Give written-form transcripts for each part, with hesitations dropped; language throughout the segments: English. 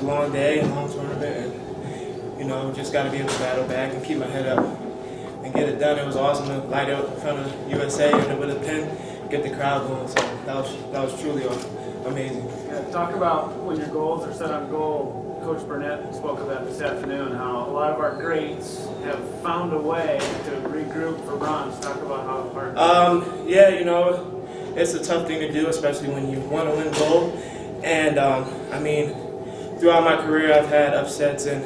a long day, a long tournament, and you know, just got to be able to battle back and keep my head up and get it done. It was awesome to light up in front of USA and with a pin, get the crowd going. So that was truly amazing. Yeah, talk about when your goals are set on goal. Coach Burnett spoke of that this afternoon, how a lot of our greats have found a way to regroup for bronze. Talk about how hard. Yeah, you know, it's a tough thing to do, especially when you want to win gold. And I mean, throughout my career, I've had upsets, and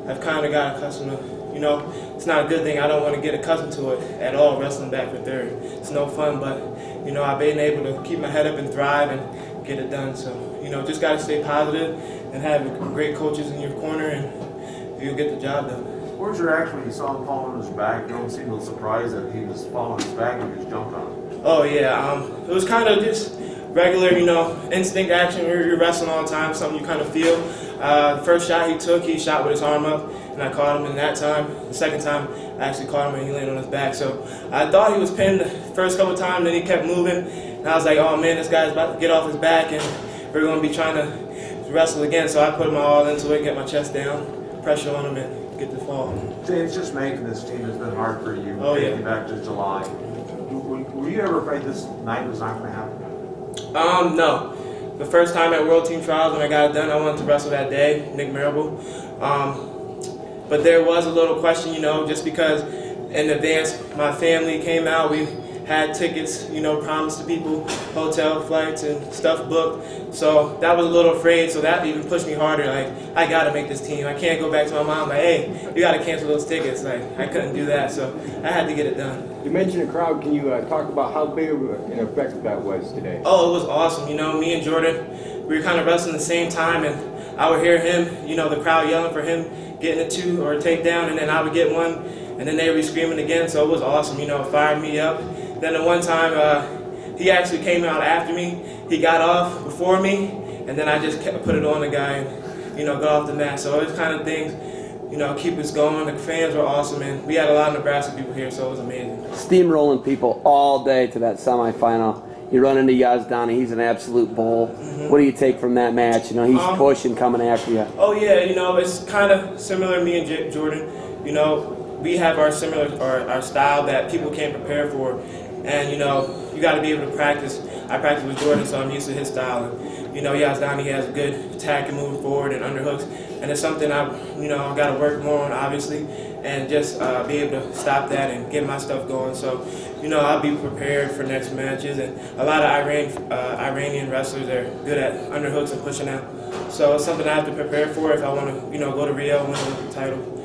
I've kind of got accustomed to, you know, it's not a good thing. I don't want to get accustomed to it at all, wrestling back for third. It's no fun, but, you know, I've been able to keep my head up and thrive and get it done. So, you know, just got to stay positive and have great coaches in your corner, and you'll get the job done. Where was your reaction when you saw him fall on his back? You don't seem a little surprised that he was falling on his back and you just jumped on him. Oh, yeah. It was kind of just regular, you know, instinct action. You're wrestling all the time, something you kind of feel. The first shot he took, he shot with his arm up, and I caught him in that time. The second time, I actually caught him and he landed on his back. So I thought he was pinned the first couple of times, then he kept moving. And I was like, oh, man, this guy's about to get off his back, and we're going to be trying to wrestle again. So I put my all into it, get my chest down, pressure on him, and get the fall. James, just making this team has been hard for you. Oh, yeah. Taking back to July. Were you ever afraid this night was not going to happen? No. The first time at World Team Trials when I got it done, I wanted to wrestle that day, Nick Marable. But there was a little question, you know, just because in advance my family came out, we had tickets, you know, promised to people, hotel flights and stuff booked. So that was a little afraid, so that even pushed me harder. Like, I got to make this team. I can't go back to my mom like, hey, you got to cancel those tickets. Like, I couldn't do that, so I had to get it done. You mentioned a crowd. Can you talk about how big of an effect that was today? Oh, it was awesome. You know, me and Jordan, we were kind of wrestling at the same time, and I would hear him, you know, the crowd yelling for him, getting a two or a takedown, and then I would get one, and then they would be screaming again, so it was awesome. You know, it fired me up. Then the one time, he actually came out after me. He got off before me, and then I just kept put it on the guy and, you know, got off the mat. So it was kind of things, you know, keep us going. The fans were awesome, and we had a lot of Nebraska people here, so it was amazing. Steamrolling people all day to that semifinal. You run into Yazdani, he's an absolute bull. What do you take from that match? You know, he's pushing, coming after you. Oh yeah, you know, it's kind of similar to me and Jordan. You know, we have our our style that people can't prepare for. And, you know, you got to be able to practice. I practice with Jordan, so I'm used to his style. And, you know, Yazdani has a good attack and moving forward and underhooks. And it's something I've got to work more on, obviously, and just be able to stop that and get my stuff going. So, you know, I'll be prepared for next matches. And a lot of Iranian wrestlers are good at underhooks and pushing out. So it's something I have to prepare for if I want to, you know, go to Rio and win the title.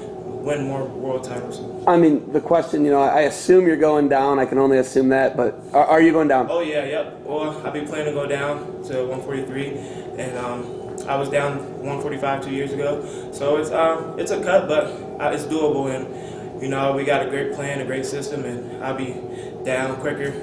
Win more world titles. I mean, the question, you know, I assume you're going down. I can only assume that, but are you going down? Oh, yeah, yep. Well, I've been planning to go down to 143, and I was down 145 2 years ago. So it's a cut, but it's doable, and, you know, we got a great plan, a great system, and I'll be down quicker,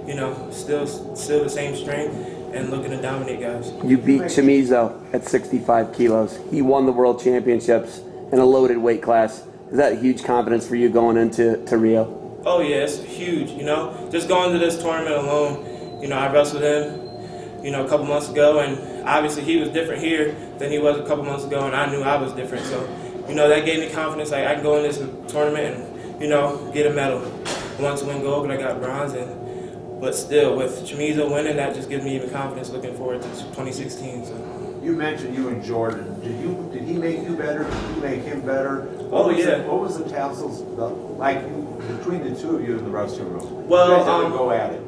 you know, still the same strength, and looking to dominate guys. You beat Chamizo at 65 kilos. He won the world championships in a loaded weight class. Is that huge confidence for you going into Rio? Oh yeah, it's huge, you know. Just going to this tournament alone, you know, I wrestled him, you know, a couple months ago, and obviously he was different here than he was a couple months ago, and I knew I was different. So, you know, that gave me confidence. Like, I can go in this tournament and, you know, get a medal. I wanted to win gold, but I got bronze, but still, with Chamizo winning, that just gives me even confidence looking forward to 2016. So. You mentioned you and Jordan. Did he make you better? Did you make him better? What was the tassels like between the two of you in the wrestling room? Well, you guys go at it.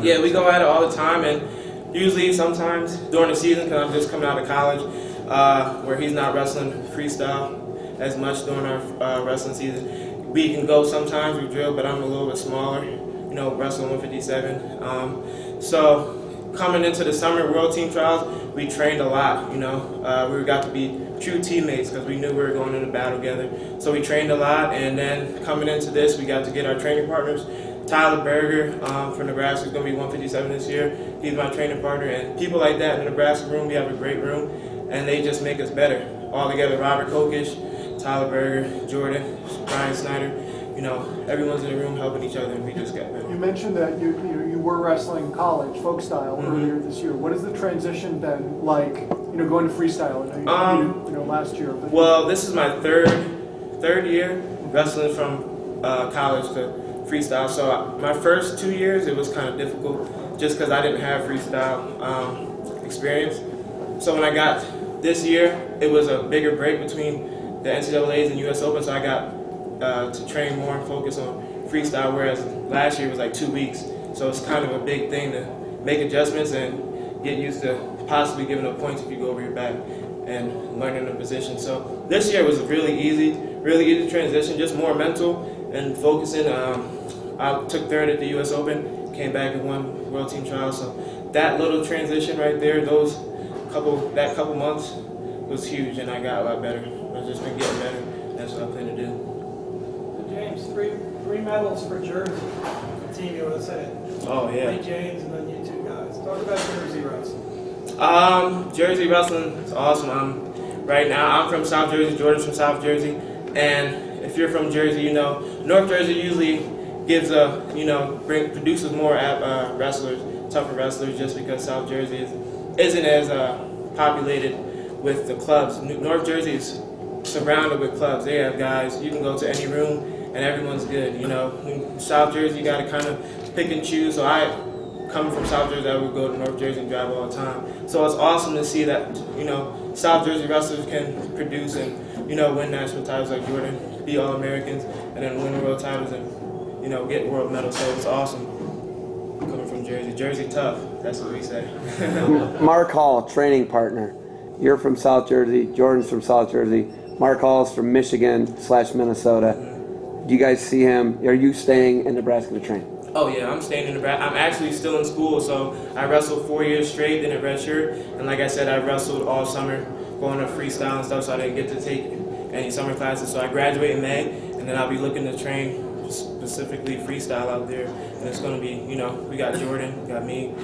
Yeah, we go at it all the time, and usually sometimes during the season, because I'm just coming out of college, where he's not wrestling freestyle as much during our wrestling season. We can go sometimes, we drill, but I'm a little bit smaller, you know, wrestling 157. So coming into the summer World Team Trials, we trained a lot, you know. We got to be true teammates because we knew we were going into battle together. So we trained a lot, and then coming into this, we got to get our training partners. Tyler Berger from Nebraska is going to be 157 this year. He's my training partner, and people like that in the Nebraska room, we have a great room, and they just make us better. All together, Robert Kokish, Tyler Berger, Jordan, Brian Snyder, you know, everyone's in the room helping each other, and we just got better. You mentioned that you were wrestling college, folk style, earlier this year. What has the transition been like going to freestyle? I know last year. But well, this is my third year wrestling from college to freestyle. So my first 2 years, it was kind of difficult just because I didn't have freestyle experience. So when I got this year, it was a bigger break between the NCAAs and US Open, so I got to train more and focus on freestyle, whereas last year was like 2 weeks. So it's kind of a big thing to make adjustments and get used to possibly giving up points if you go over your back and learning the position. So this year was really easy transition, just more mental and focusing. I took third at the US Open, came back and won World Team Trials. So that little transition right there, that couple months was huge, and I got a lot better. I've just been getting better. That's what I plan to do. James, three medals for Jersey, for Team USA. Oh yeah. Lee James and then you two guys. Talk about Jersey wrestling. Jersey wrestling is awesome. Right now, I'm from South Jersey. Jordan's from South Jersey, and if you're from Jersey, North Jersey usually produces more wrestlers, tougher wrestlers, just because South Jersey isn't as populated with the clubs. North Jersey is surrounded with clubs. They have guys. You can go to any room and everyone's good. In South Jersey, you got to kind of pick and choose. So coming from South Jersey, I would go to North Jersey and drive all the time. So it's awesome to see that South Jersey wrestlers can produce and win national titles like Jordan, be All-Americans, and then win world titles and get world medals. So it's awesome coming from Jersey. Jersey tough. That's what we say. Mark Hall, training partner. You're from South Jersey. Jordan's from South Jersey. Mark Hall's from Michigan/Minnesota. Do you guys see him? Are you staying in Nebraska to train? Oh yeah, I'm staying in Nebraska. I'm actually still in school, so I wrestled 4 years straight in a red shirt, and like I said, I wrestled all summer, going to freestyle and stuff, so I didn't get to take any summer classes. So I graduate in May, and then I'll be looking to train specifically freestyle out there, and it's going to be, we got Jordan, we got me,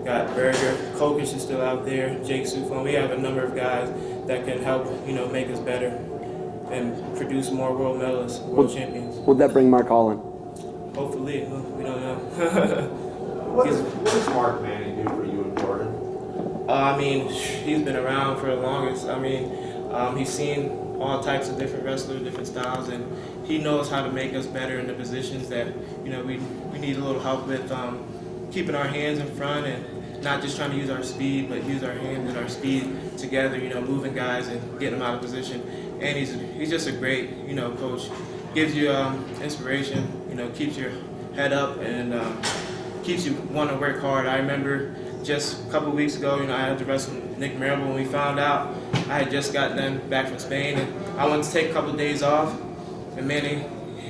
got Berger, Kokish is still out there, Jake Sufon. We have a number of guys that can help, make us better and produce more world medalists, world champions. Would that bring Mark Hall in? Hopefully, we don't know. What does Mark Manning do for you and Jordan? He's been around for the longest. He's seen all types of different wrestlers, different styles, and he knows how to make us better in the positions that we need a little help with, keeping our hands in front and not just trying to use our speed, but use our hands and our speed together. Moving guys and getting them out of position. And he's just a great coach. Gives you inspiration. Keeps your head up and keeps you want to work hard. I remember just a couple of weeks ago, I had to wrestle Nick Marable when we found out. I had just gotten back from Spain, and I wanted to take a couple of days off. And Manny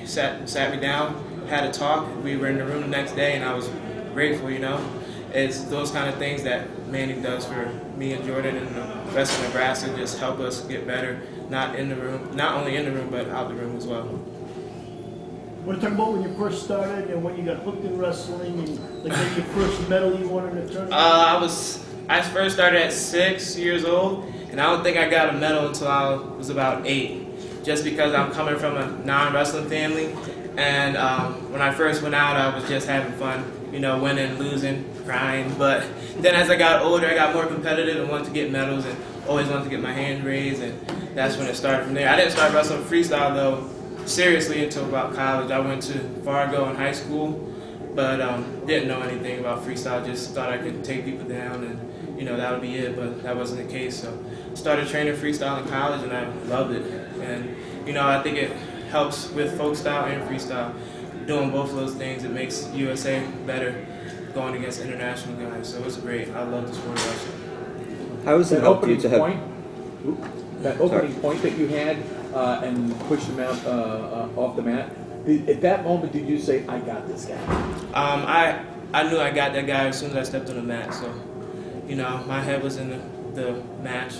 sat me down, had a talk. We were in the room the next day, and I was grateful. It's those kind of things that Manny does for me and Jordan and the rest of Nebraska, just help us get better, not only in the room, but out the room as well. Want to talk about when you first started and when you got hooked in wrestling and maybe your first medal you won in a tournament? I first started at 6 years old, and I don't think I got a medal until I was about 8, just because I'm coming from a non-wrestling family. And when I first went out, I was just having fun, winning, losing, crying. But then as I got older, I got more competitive and wanted to get medals and always wanted to get my hand raised, and that's when it started from there. I didn't start wrestling freestyle, though, seriously until about college. I went to Fargo in high school, but didn't know anything about freestyle. Just thought I could take people down and that would be it, but that wasn't the case. So started training freestyle in college, and I loved it. And I think it helps with folk style and freestyle. Doing both of those things, it makes USA better going against international guys. So it's great. I love the sport of wrestling. How has it helped you to have that opening point that you had and pushed him out off the mat? At that moment, did you say, "I got this guy"? I knew I got that guy as soon as I stepped on the mat. So, my head was in the match,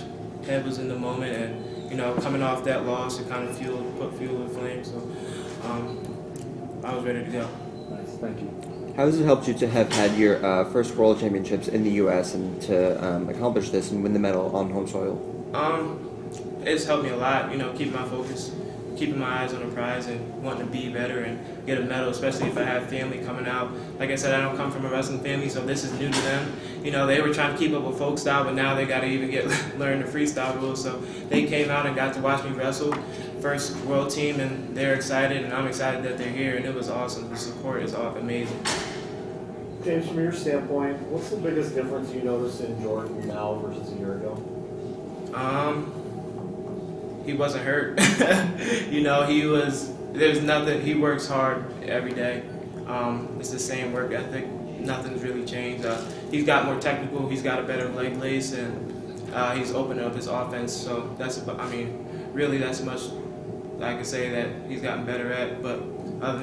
head was in the moment, and coming off that loss, it kind of put fuel to the flame. So, I was ready to go. Nice, thank you. How has it helped you to have had your first World Championships in the U.S. and to accomplish this and win the medal on home soil? It's helped me a lot, keep my focus, keeping my eyes on the prize and wanting to be better and get a medal, especially if I have family coming out. Like I said, I don't come from a wrestling family, so this is new to them. You know, they were trying to keep up with folk style, but now they got to even learn the freestyle rules. So they came out and got to watch me wrestle, first world team, and they're excited, and I'm excited that they're here, and it was awesome. The support is amazing. James, from your standpoint, what's the biggest difference you noticed in Jordan now versus a year ago? He wasn't hurt. You know, there's nothing, he works hard every day. It's the same work ethic. Nothing's really changed. He's got more technical, he's got a better leg lace, and he's opened up his offense. So really that's much I can say that he's gotten better at. But other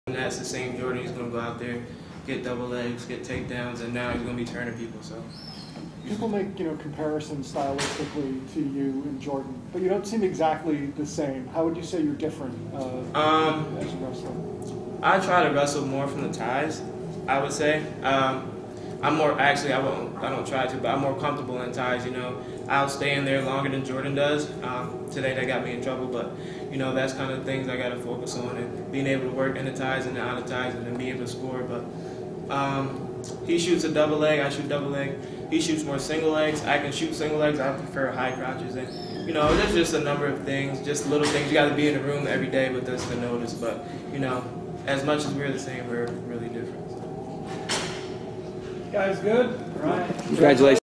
than that, it's the same Jordan. He's going to go out there, get double legs, get takedowns, and now he's going to be turning people. So. People make, comparisons stylistically to you and Jordan, but you don't seem exactly the same. How would you say you're different as a wrestler? I try to wrestle more from the ties, I would say. I'm more, actually, I don't try to, but I'm more comfortable in ties, I'll stay in there longer than Jordan does. Today that got me in trouble, but, that's kind of things I got to focus on, and being able to work in the ties and out of ties and then be able to score. But he shoots a double leg, I shoot double leg. He shoots more single legs. I can shoot single legs. I prefer high crouches. And, there's just a number of things, just little things. You got to be in the room every day with us to notice. But, as much as we're the same, we're really different. Guys, good? All right. Congratulations.